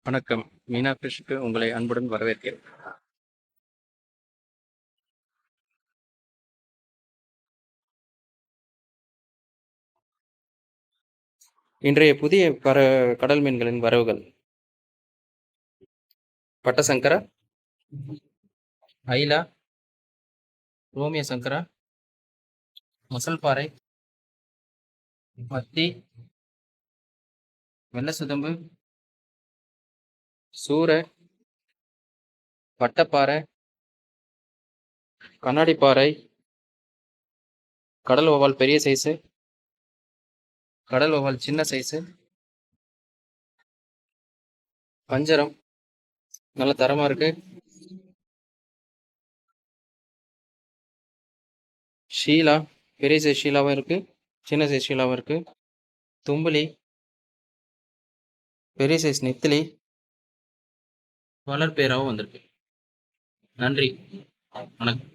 வணக்கம். மீனா ஃபிஷ்க்கு உங்களை அன்புடன் வரவேற்கிறேன். இன்றைய புதிய கடல் மீன்களின் வரவுகள்: பட்டசங்கரா, ஐலா, ரோமியோ சங்கரா, மசல்பாறை, மத்தி, வெள்ளசுதம்பு, சூரை, வட்டப்பாறை, கண்ணாடிப்பாறை, கடல் வவ்வால் பெரிய சைஸு, கடல் வவ்வால் சின்ன சைஸு, வஞ்சரம் நல்ல தரமா இருக்கு. ஷீலா பெரிய சைஸ் ஷீலாவும் இருக்கு, சின்ன சைஸ் ஷீலாவும் இருக்கு. தும்புலி, பெரிய சைஸ் நெத்திலி, வளர்ப்பேராவும் வந்திருக்கு. நன்றி, வணக்கம்.